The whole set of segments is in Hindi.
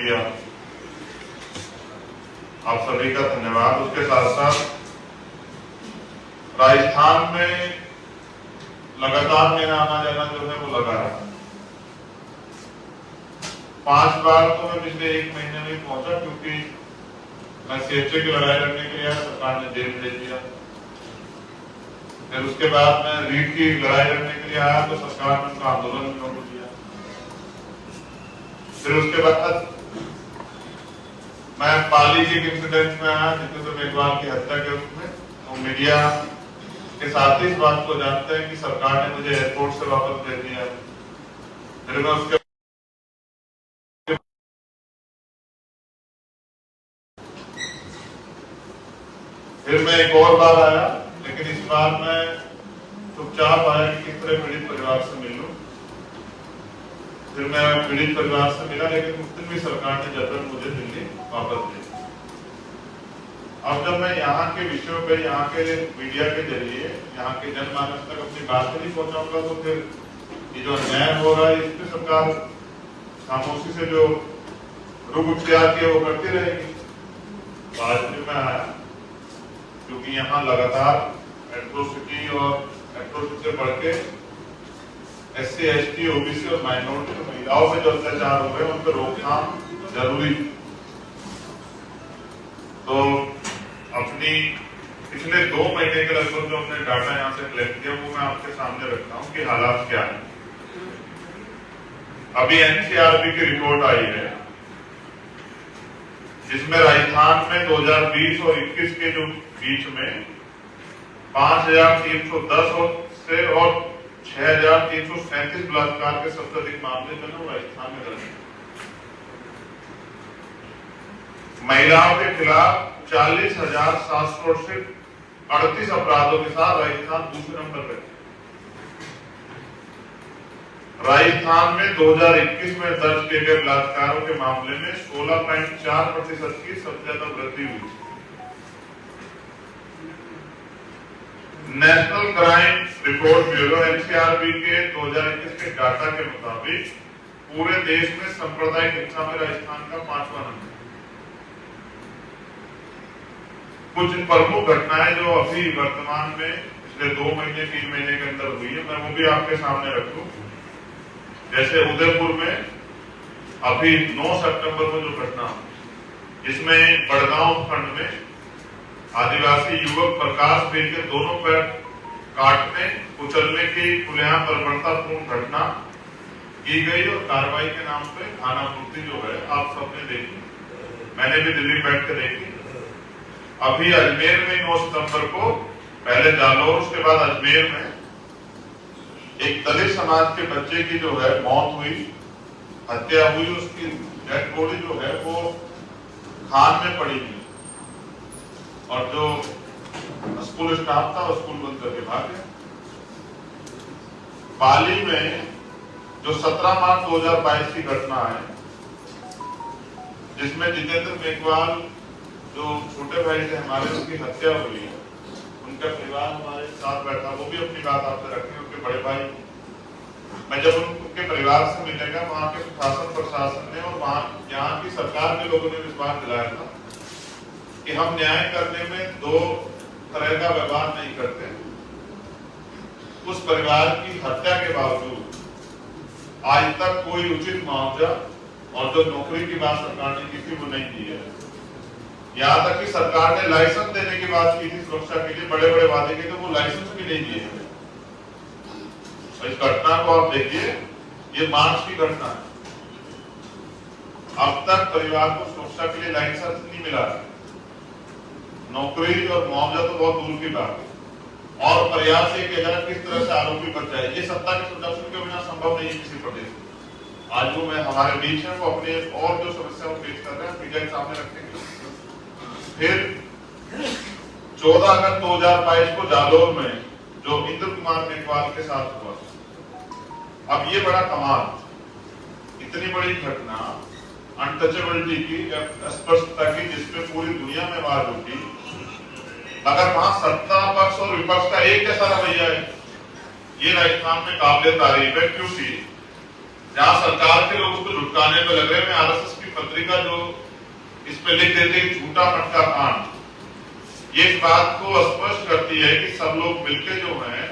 दिया, आप सभी का धन्यवाद। उसके साथ साथ राजस्थान में लगातार मेरा आना जाना जो है वो लगा रहा। 5 बार तो मैं पिछले 1 महीने में पहुंचा, क्योंकि मैं सीएचए की लड़ाई लड़ने के लिए सरकार ने जेल भेज दिया। फिर उसके बाद मैं रीट की लड़ाई लड़ने के लिए आया तो सरकार ने उनका आंदोलन में रोक दिया। फिर उसके बाद मैं पाली के इंसिडेंट में आया, जितेंद्र मेघवाल की हत्या के उसमें, तो मीडिया के साथ ही इस बात को जानते हैं कि सरकार ने मुझे एयरपोर्ट से वापस भेज दिया। फिर मैं उसके फिर मैं एक और बार आया, लेकिन इस बार मैं चुपचाप आया कि किस तरह पीड़ित परिवार से मिल लूं। फिर मैं पीड़ित परिवार से मिला, लेकिन उस दिन भी सरकार ने जबरन मुझे दिल्ली वापस भेज दिया। अब जब मैं यहाँ के विषयों पे, यहाँ के मीडिया के जरिए यहाँ के जनमानस तक अपनी बात नहीं पहुंचाऊंगा, तो फिर ये जो अन्याय हो रहा है इस पे सरकार खामोशी से जो रुख इख्तियार किया वो करती रहेगी। आज भी मैं आया क्योंकि यहाँ लगातार एट्रोसिटी और एट्रोसिटी से बढ़ के SC, ST, OBC और माइनॉरिटी महिलाओं पे जो अत्याचार हो रहे हैं उन पर रोकथाम जरूरी। तो अपनी पिछले 2 महीने के लगभग जो हमने डाटा यहाँ से कलेक्ट किया वो मैं आपके सामने रखता हूँ कि हालात क्या है। अभी NCRB की रिपोर्ट आई है, जिसमें राजस्थान में 2020 और 21 के जो बीच में 5310 से और 6337 बलात्कार के सबसे अधिक मामले जो है राजस्थान में दर्ज हैं। महिलाओं के खिलाफ 40,738 अपराधों के साथ राजस्थान दूसरे नंबर पर। राजस्थान में 2021 में दर्ज किए गए बलात्कारों के मामले में 16.4% की सबसे ज्यादा वृद्धि हुई। National crime report bureau NCRB के 2021 के डाटा के मुताबिक पूरे देश में सांप्रदायिक हिंसा में राजस्थान का 5वां नंबर। कुछ प्रमुख घटनाएं जो अभी वर्तमान में पिछले 2 महीने 3 महीने के अंदर हुई है, मैं वो भी आपके सामने रखूं। जैसे उदयपुर में अभी 9 सितंबर को जो घटना, इसमें बड़गांव खंड में आदिवासी युवक प्रकाश बेन के दोनों पैर काटने कुचलने की खुलेआम बर्बरतापूर्ण घटना की गई और कार्रवाई के नाम पे खानापूर्ति जो है आप सबने देखी, मैंने भी दिल्ली बैठ के देखी। अभी अजमेर में 9 सितंबर को पहले जालौर उसके बाद अजमेर में एक दलित समाज के बच्चे की जो है मौत हुई, हत्या हुई। उसकी डेड बॉडी जो है वो खान में पड़ी हुई और जो स्कूल स्टाफ था वो स्कूल बंद करके भाग गया। पाली में जो 17 मार्च 2022 की घटना है, जिसमें जितेंद्र मेघवाल जो छोटे भाई थे हमारे, उसकी हत्या हुई है। उनका परिवार हमारे साथ बैठा, वो भी अपनी बात आपसे रखें। उनके बड़े भाई, मैं जब उनके परिवार से मिलेगा, वहां के शासन प्रशासन ने और वहां यहाँ की सरकार के लोगों ने विश्वास दिलाया था कि हम न्याय करने में 2 तरह का व्यवहार नहीं करते। उस परिवार की हत्या के बावजूद आज तक कोई उचित मुआवजा और जो नौकरी की बात सरकार ने की थी वो नहीं दी है। यहाँ तक कि सरकार ने लाइसेंस देने की बात की थी सुरक्षा के लिए, बड़े बड़े वादे किए थे, वो लाइसेंस भी नहीं दिए। इस घटना को आप देखिए, ये मार्च की घटना है। अब तक परिवार को सुरक्षा के लिए लाइसेंस नहीं मिला, नौकरी और मुआवजा तो बहुत दूर की बात है। और प्रयास ये किया जाए किस तरह से आरोपी बच जाए, ये सत्ता के सुदर्शन के बिना संभव नहीं है किसी प्रदेश में। आज वो मैं हमारे बीच है, वो अपने और जो समस्या पेश कर रहे हैं मीडिया के सामने रखेंगे। फिर 14 अगस्त 2022 को जालौर में जो इंद्र कुमार मेघवाल के साथ हुआ, अब ये बड़ा कमाल, इतनी बड़ी घटना अनटचेबिलिटी की, अस्पष्टता की, जिसपे पूरी दुनिया में आवाज उठी, अगर वहां सत्ता पक्ष और विपक्ष का एक जैसा रवैया है, ये राजस्थान में काबिल तारीफ है। क्योंकि जहां सरकार के लोग उसको झुटकाने में लग रहे हैं, मैं RSS की पत्रिका जो इस पे लिख देते हैं झूठा मटका कांड, ये इस बात को स्पष्ट करती है कि सब लोग मिलके जो हैं,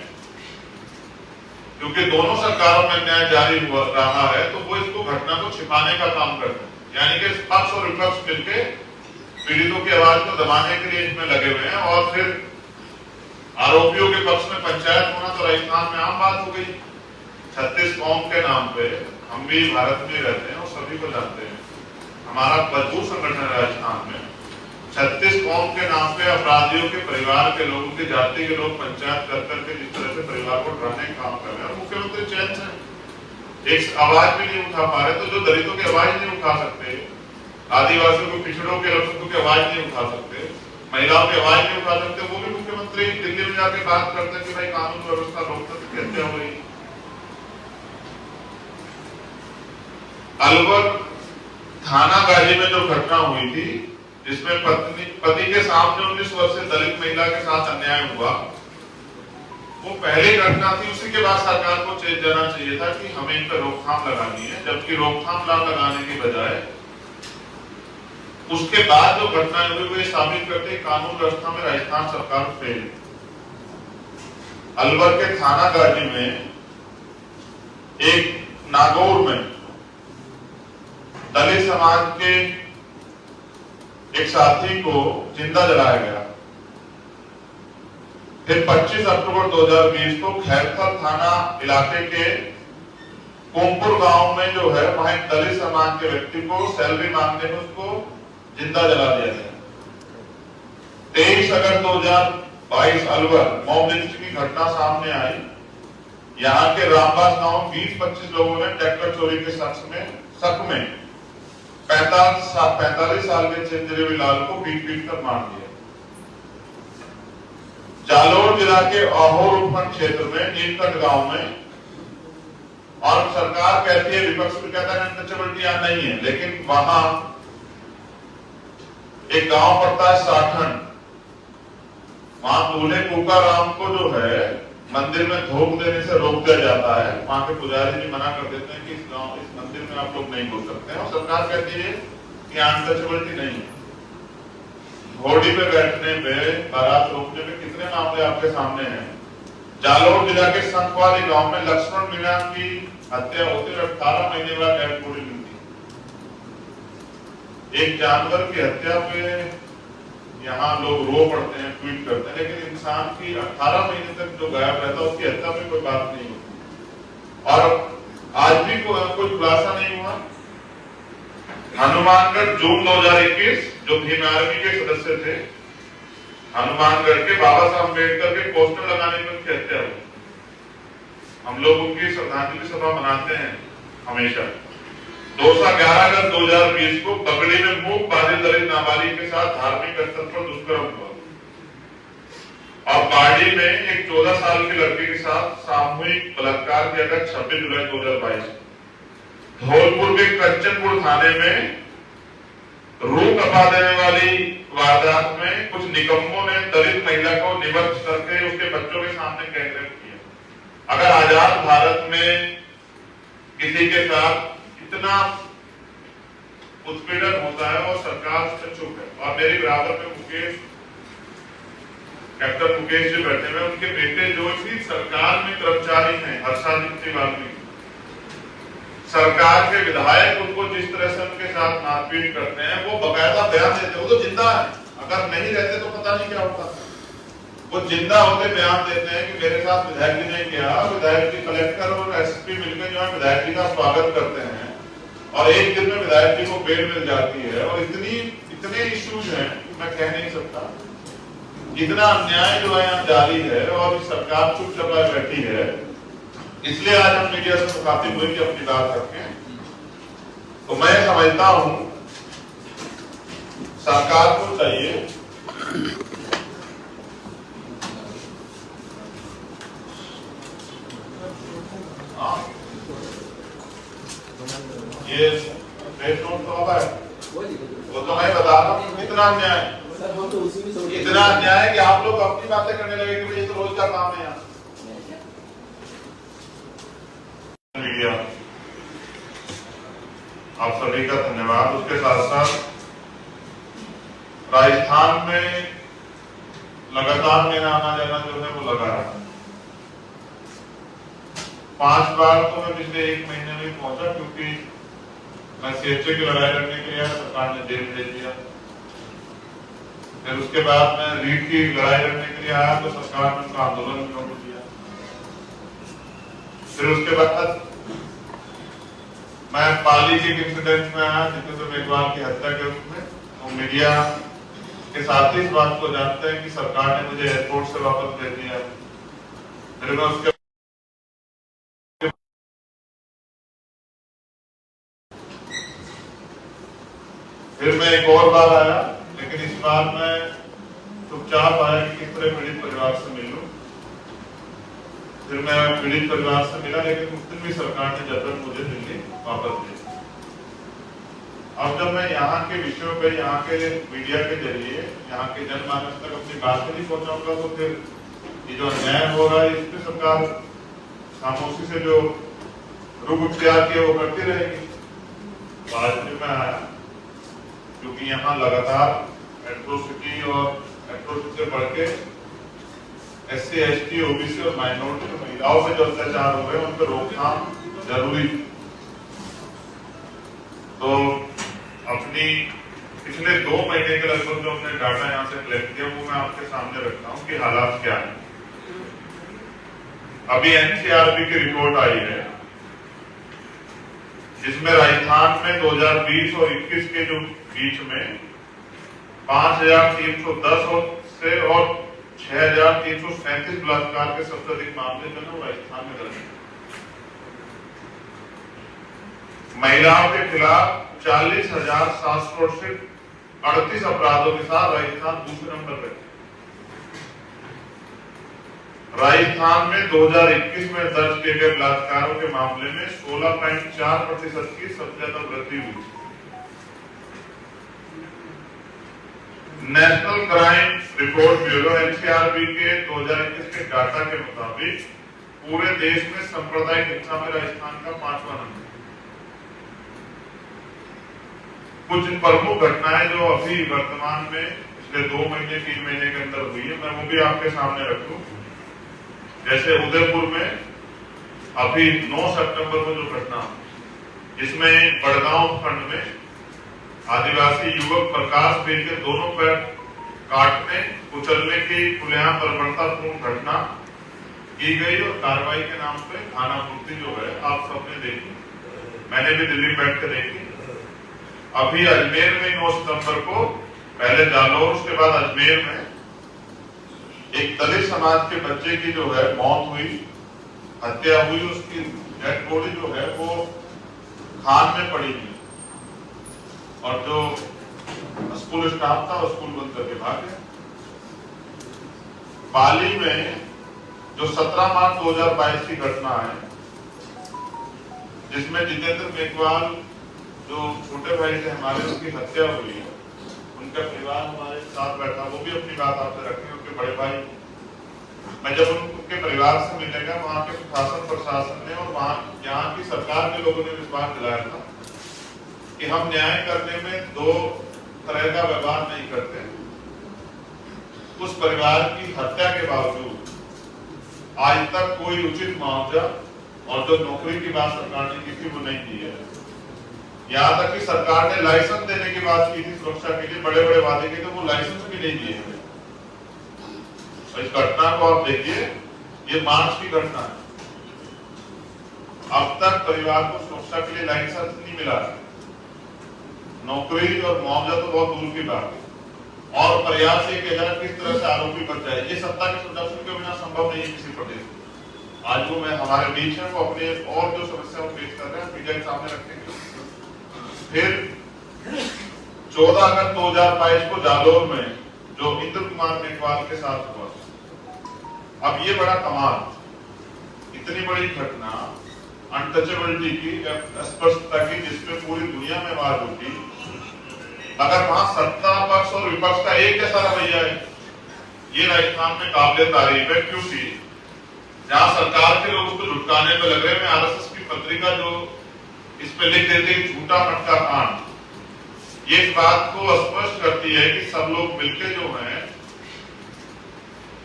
क्योंकि दोनों सरकारों में न्याय जारी हुआ रहा है, तो वो इसको घटना को छिपाने का काम करते हैं। यानी कि पक्ष और विपक्ष मिलके पीड़ितों की आवाज को दबाने के लिए इसमें लगे हुए हैं। और फिर आरोपियों के पक्ष में पंचायत होना तो राजस्थान में आम बात हो गई। 36 कौम के नाम पे, हम भी भारत में रहते हैं और सभी को जानते हैं, हमारा मजबूत संगठन है राजस्थान में। 36 कौम के नाम पे अपराधियों के परिवार के लोगों की जाति के लोग पंचायत कर करके जिस तरह से परिवार को डराने का काम कर रहे हैं, और मुख्यमंत्री चैन से एक आवाज भी नहीं उठा पा रहे। तो जो दलितों की आवाज नहीं उठा सकते, आदिवासियों को, पिछड़ों के लोगों की आवाज नहीं उठा सकते, महिलाओं की आवाज नहीं उठा सकते, वो भी मुख्यमंत्री दिल्ली में जाके बात करते हैं कि भाई कानून व्यवस्था लोकतंत्र की हत्या हो रही। अलवर थाना गाजी में जो घटना हुई थी, जिसमें पति के सामने 19 वर्षीय दलित महिला के साथ अन्याय हुआ, वो पहली घटना थी। उसी के बाद सरकार को चेत जाना चाहिए था कि हमें इन पर रोकथाम लगानी है, जबकि रोकथाम ना लगाने की बजाय उसके बाद जो घटनाएं हुई वो साबित करते कानून व्यवस्था में राजस्थान सरकार फेल है। अलवर के थाना गाजी में एक नागौर में दलित समाज के एक साथी को जिंदा जलाया गया। फिर 25 अक्टूबर 2020 को खैरथल थाना इलाके के कोमपुर गांव में जो है, वहां एक दलित समाज के व्यक्ति को सैलरी मांगने में उसको जिंदा जला दिया गया। 23 अगस्त 2022 अलवर मॉब लिंचिंग की घटना सामने आई। यहाँ के रामबास गांव 20-25 लोगों ने ट्रैक्टर चोरी के शक में 45 साल के चिंजरेवी लाल को पीट कर मार दिया। जालोर जिला के अहोर उपखंड क्षेत्र में नीलकंठ गांव में, और सरकार कहती है, विपक्ष भी कहता है अनटचेबिलिटी यहाँ नहीं है, लेकिन वहां एक गांव पड़ता है साठन, वहां दूल्हे कुका राम को जो है मंदिर में धोख देने से रोक दिया जाता है। वहां के पुजारी जी मना कर देते हैं कि इस मंदिर में आप लोग नहीं घुस सकते हैं, और सरकार कहती है कि अनटचेबिलिटी नहीं है। घोड़ी पे बैठने पे, बारात रोकने में कितने मामले आपके सामने हैं। जालोर जिला के संतवाली गांव में लक्ष्मण मीणा की हत्या होती है, 18 महीने बाद डेड बॉडी मिलती। एक जानवर की हत्या पे यहाँ लोग रो पड़ते हैं, ट्वीट करते हैं, लेकिन इंसान की 18 महीने तक जो गायब रहता है उसकी हत्या पे कोई बात नहीं होती। और आज भी कोई खुलासा नहीं हुआ। हनुमानगढ़ जून 2021 जो भीम आर्मी के सदस्य थे, हनुमानगढ़ के बाबा साहब अम्बेडकर के पोस्टर लगाने में उनकी हत्या हुई। हम लोग उनकी श्रद्धांजलि सभा मनाते हैं हमेशा। 11 अगस्त 2020 को पगड़ी में मूक बाधित दलित नाबालिग के साथ धार्मिक स्थल पर दुष्कर्म हुआ। और बाड़ी में एक 14 साल की लड़की के साथ सामूहिक बलात्कार किया गया 26 जुलाई 2022। धौलपुर के कंचनपुर थाने में रूह कपा देने वाली वारदात में कुछ निकम्मों ने दलित महिला को निबद्ध करके उसके बच्चों के सामने गैंगरेप किया। अगर आजाद भारत में किसी के साथ इतना उत्पीड़न होता है और सरकार उससे चुप है, और मेरे बराबर में मुकेश, कैप्टन मुकेश जी बैठे हुए, उनके बेटे जो इसी सरकार में कर्मचारी हैं, हर्षादित्य वाल्मीकि, सरकार के विधायक उनको जिस तरह से उनके साथ मारपीट करते हैं, वो बकायदा बयान देते। वो तो जिंदा है, अगर नहीं रहते तो पता नहीं क्या होता। वो जिंदा होते बयान देते हैं कि मेरे साथ विधायक जी ने किया। विधायक जी, कलेक्टर और एसपी मिलकर जो है विधायक जी का स्वागत करते हैं, और एक दिन में विधायक जी को बेल मिल जाती है। और इतने इश्यूज हैं मैं कह नहीं सकता। इतना अन्याय जो है यहाँ जारी है, और सरकार चुप चपाए बैठी है। इसलिए आज हम मीडिया से मुखातिब हुए कि अपनी बात रखें। तो मैं समझता हूं सरकार को चाहिए ये प्रेस नोट तो होगा, वो तो मैं बता रहा हूँ। इतना अन्याय, इतना अन्याय कि आप लोग अपनी बातें करने लगे कि ये तो रोज का काम है। यहाँ मीडिया आप सभी का धन्यवाद। उसके साथ साथ राजस्थान में लगातार मेरा आना जाना जो है वो लगा रहा। 5 बार तो मैं पिछले 1 महीने में पहुंचा, क्योंकि मैं सीएचए की लड़ाई लड़ने के लिए सरकार ने जेल भेज दिया। फिर उसके बाद मैं रीट की लड़ाई लड़ने के लिए आया तो सरकार ने उसका आंदोलन भी रोक दिया। फिर उसके बाद मैं पाली के इंसिडेंट में आया जितेंद्र मेघवाल की हत्या के रूप में। तो मीडिया के साथ ही इस बात को जानते हैं कि सरकार ने मुझे एयरपोर्ट से वापस भेज दिया। फिर मैं उसके फिर मैं एक और बार आया, लेकिन इस बार मैं चुपचाप आया कि किस तरह पीड़ित परिवार से मिलूं। फिर मैं पीड़ित परिवार से मिला, लेकिन उस दिन भी सरकार ने जबरन मुझे दिल्ली वापस भेजा। अब जब मैं यहाँ के विषयों पे, यहाँ के मीडिया के जरिए यहाँ के जनमानस तक अपनी बात नहीं पहुंचाऊंगा तो फिर ये जो अन्याय हो रहा है इस पे सरकार खामोशी से जो रुख अख्तियार किया वो करती रहेगी। तो आज भी मैं आया क्योंकि यहाँ लगातार एट्रोसिटी और एट्रोसिटी से बढ़ के SC, ST, OBC और माइनॉरिटी महिलाओं पे जो अत्याचार हो रहे हैं उन पर रोकथाम जरूरी। तो अपनी पिछले 2 महीने के लगभग जो हमने डाटा यहाँ से कलेक्ट किया वो मैं आपके सामने रखता हूँ कि हालात क्या है। अभी NCRB की रिपोर्ट आई है जिसमें राजस्थान में 2020 और 21 के जो बीच में 5310 से और 6337 बलात्कार के सबसे अधिक मामले जो है राजस्थान में दर्ज हैं। महिलाओं के खिलाफ 40,738 अपराधों के साथ राजस्थान दूसरे नंबर पर। राजस्थान में 2021 में दर्ज किए गए बलात्कारों के मामले में 16.4% की सबसे ज्यादा वृद्धि हुई। National crime report bureau NCRB के 2021 के डाटा के मुताबिक पूरे देश में सांप्रदायिक हिंसा में राजस्थान का 5वां नंबर। कुछ प्रमुख घटनाएं जो अभी वर्तमान में पिछले 2 महीने 3 महीने के अंदर हुई है मैं वो भी आपके सामने रखूं। जैसे उदयपुर में अभी 9 सितंबर को जो घटना, जिसमें बड़गांव खंड में आदिवासी युवक प्रकाश बेल के दोनों पैर काटने कुचलने की खुलेआम बर्बरतापूर्ण घटना की गई और कार्रवाई के नाम पे खानापूर्ति जो है आप सबने देखी, मैंने भी दिल्ली बैठ के देखी। अभी अजमेर में 9 सितंबर को पहले जालौर उसके बाद अजमेर में एक दलित समाज के बच्चे की जो है मौत हुई, हत्या हुई। उसकी डेड बॉडी जो है वो खान में पड़ी हुई और जो स्कूल स्टाफ था वो स्कूल बंद करके भाग गया। पाली में जो 17 मार्च 2022 की घटना है जिसमें जितेंद्र मेघवाल जो छोटे भाई थे हमारे, उसकी हत्या हुई है। उनका परिवार हमारे साथ बैठा, वो भी अपनी बात आपसे रखें। उनके बड़े भाई, मैं जब उनके परिवार से मिलेगा वहां के शासन प्रशासन ने और वहां यहाँ की सरकार के लोगों ने विश्वास दिलाया था कि हम न्याय करने में 2 तरह का व्यवहार नहीं करते। उस परिवार की हत्या के बावजूद आज तक कोई उचित मुआवजा और जो नौकरी की बात सरकार ने की थी वो नहीं की है। यहाँ तक कि सरकार ने लाइसेंस देने की बात की थी सुरक्षा के लिए, बड़े बड़े वादे किए थे, वो लाइसेंस भी नहीं दिए। इस घटना को आप देखिए, ये मार्च की घटना है। अब तक परिवार को सुरक्षा के लिए लाइसेंस नहीं मिला, नौकरी और मुआवजा तो बहुत दूर की बात है। और प्रयास ये किया जाए किस तरह से आरोपी बच जाए, ये सत्ता के सुदर्शन के बिना संभव नहीं है किसी प्रदेश में। आज वो मैं हमारे बीच है वो अपने और जो समस्या पेश कर रहे हैं मीडिया के सामने रखेंगे। फिर 14 अगस्त 2022 को जालौर में जो इंद्र कुमार मेघवाल के साथ हुआ, अब ये बड़ा कमाल, इतनी बड़ी घटना अनटचेबिलिटी की, स्पष्टता की, जिसमें पूरी दुनिया में आवाज उठी। अगर वहां सत्ता पक्ष और विपक्ष का एक जैसा रवैया है, ये राजस्थान में काबिले तारीफ है। क्योंकि जहां सरकार के लोग उसको लुटकाने में लग रहे हैं, आरएसएस की पत्रिका जो इसमें लिख देते हैं झूठा मटका कांड। ये इस बात को स्पष्ट करती है कि सब लोग मिलकर जो है,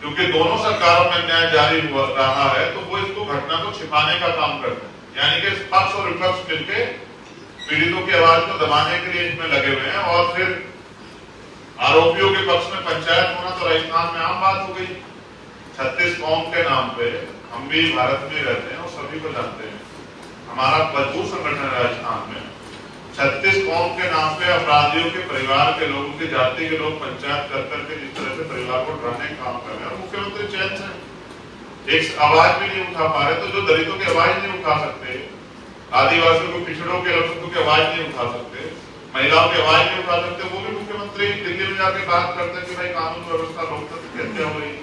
क्योंकि दोनों सरकारों में अन्याय जारी हुआ रहा है, तो वो इसको घटना को छिपाने का काम करते हैं। यानी कि पक्ष और विपक्ष मिलकर पीड़ितों की आवाज को दबाने के लिए इसमें लगे हुए हैं। और फिर आरोपियों के पक्ष में पंचायत होना तो राजस्थान में आम बात हो गई। 36 कौम के नाम पे हम भी भारत में रहते हैं और सभी को जानते हैं, हमारा मजबूत संगठन है राजस्थान में। 36 कौम के नाम पे अपराधियों के परिवार के लोगों की जाति के लोग पंचायत कर करके जिस तरह से परिवार को डराने का काम कर रहे हैं, मुख्यमंत्री चैन से एक आवाज भी नहीं उठा पा रहे। तो जो दलितों की आवाज नहीं उठा सकते, आदिवासियों को, पिछड़ों के लोगों की आवाज नहीं उठा सकते, महिलाओं की आवाज नहीं उठा सकते, वो भी मुख्यमंत्री दिल्ली में जाके बात करते हैं कि भाई कानून व्यवस्था लोकतंत्र की हत्या हो रही।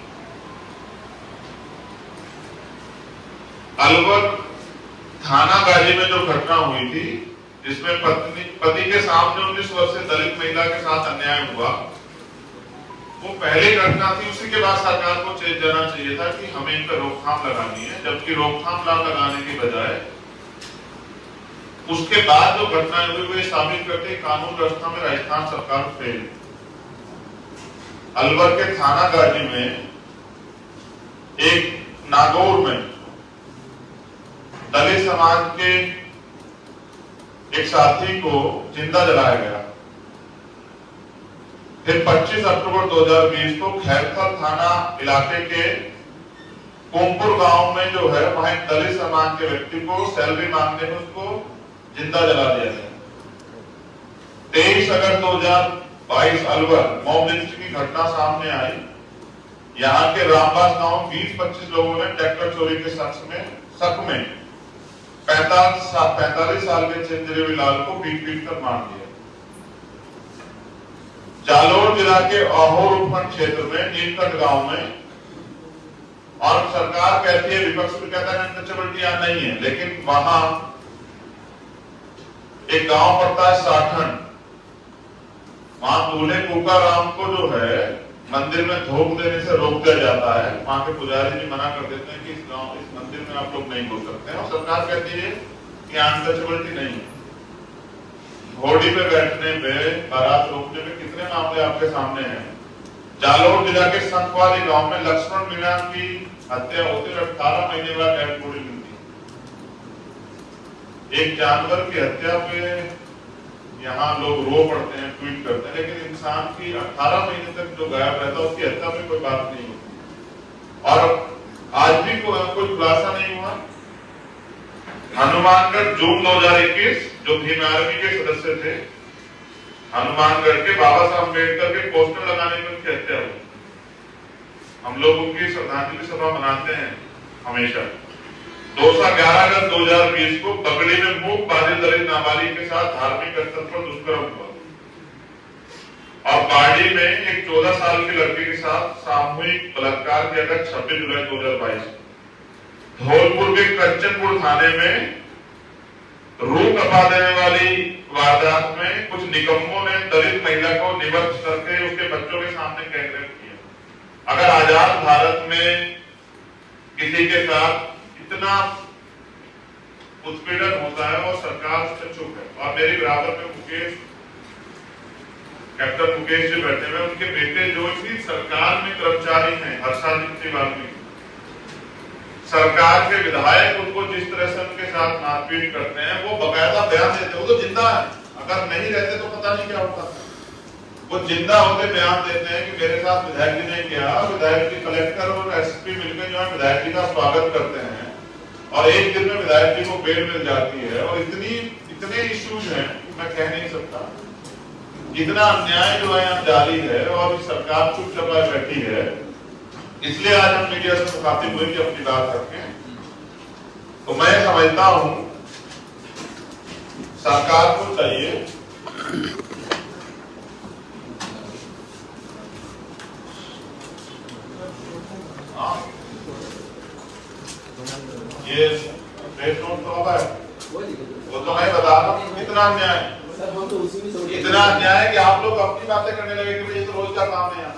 अलवर थाना गाजी में जो घटना हुई थी, जिसमें पति के सामने 19 वर्षीय दलित महिला के साथ अन्याय हुआ, वो पहली घटना थी। उसी के बाद सरकार को चेत जाना चाहिए था कि हमें इन पर रोकथाम लगानी है, जबकि रोकथाम लगाने की बजाय उसके बाद जो घटनाएं हुई वो साबित करते कानून व्यवस्था में राजस्थान सरकार फेल। अलवर के थाना गाजी में एक नागौर में दलित समाज के एक साथी को जिंदा जलाया गया। फिर 25 अक्टूबर 2020 को खैरथल थाना इलाके के कोमपुर गांव में जो है, वहां एक दलित समाज के व्यक्ति को सैलरी मांगने में उसको जिंदा जला दिया गया। 23 अगस्त 2022 अलवर मॉब लिंचिंग की घटना सामने आई। यहाँ के रामबास गांव 20-25 लोगों ने ट्रैक्टर चोरी के शक में 45 साल के चंद्रवी लाल को पीट कर मार दिया। जालोर जिला के अहोर उपखंड क्षेत्र में नीलकंठ गांव में, और सरकार कहती है, विपक्ष भी कहता है अनटचेबिलिटी यहाँ नहीं है, लेकिन वहां एक गांव पड़ता है साठन, वहां दूल्हे कुका राम को जो है मंदिर में धोख देने से रोक दिया जाता है। वहां के पुजारी जी मना कर देते हैं कि इस मंदिर में आप लोग नहीं घुस सकते हैं, और सरकार कहती है कि अनटचेबिलिटी नहीं है। घोड़ी पे बैठने पे, बारात रोकने में कितने मामले आपके सामने हैं। जालोर जिला के संतवाली गांव में लक्ष्मण मीणा की हत्या होती है, 18 महीने बाद डेड बॉडी मिलती। एक जानवर की हत्या पे यहाँ लोग रो पड़ते हैं, ट्वीट करते हैं, लेकिन इंसान की 18 महीने तक जो गायब रहता है उसकी हत्या पे कोई बात नहीं होती। और आज भी कोई खुलासा नहीं हुआ। हनुमानगढ़ जून 2021 जो भीम आर्मी के सदस्य थे, हनुमानगढ़ के बाबा साहब अम्बेडकर के पोस्टर लगाने में उनकी हत्या हुई। हम लोग उनकी श्रद्धांजलि सभा मनाते हैं हमेशा। 11 अगस्त 2020 को बगड़ी में मूक बाधित दलित नाबालिग के साथ धार्मिक स्थल पर दुष्कर्म हुआ। और बाड़ी में एक 14 साल की लड़की के साथ सामूहिक बलात्कार किया गया 26 जुलाई 2022। धौलपुर के कंचनपुर थाने में रूह कपा देने वाली वारदात में कुछ निकम्मों ने दलित महिला को निवर्त करके उसके बच्चों के सामने गैंगरेप किया। अगर आजाद भारत में किसी के साथ इतना उत्पीड़न होता है और सरकार उससे चुप है, और मेरी बराबर में कैप्टन मुकेश जी बैठे हुए, उनके बेटे जो इसी सरकार में कर्मचारी हैं, हर्षादित्य वाल्मीकि, सरकार के विधायक उनको जिस तरह से उनके साथ मारपीट करते हैं, वो बकायदा बयान देते हैं। वो तो जिंदा है, अगर नहीं रहते तो पता नहीं क्या होता। वो जिंदा होते बयान देते हैं कि मेरे साथ विधायक जी ने किया। विधायक जी, कलेक्टर और एसपी मिलकर जो है विधायक जी का स्वागत करते हैं, और एक दिन में विधायक जी को बेल मिल जाती है। और इतने इश्यूज हैं मैं कह नहीं सकता। इतना अन्याय जो है यहाँ जारी है, और सरकार चुपचाप बैठी है। इसलिए आज हम मीडिया से मुखातिब हुए कि अपनी बात रखें। तो मैं समझता हूं सरकार को चाहिए ये प्रेस नोट तो अब है, वो तो मैं बता रहा हूँ कितना अन्याय है। इतना अन्याय है कि आप लोग अपनी बातें करने लगे कि ये तो रोज का काम है यहाँ।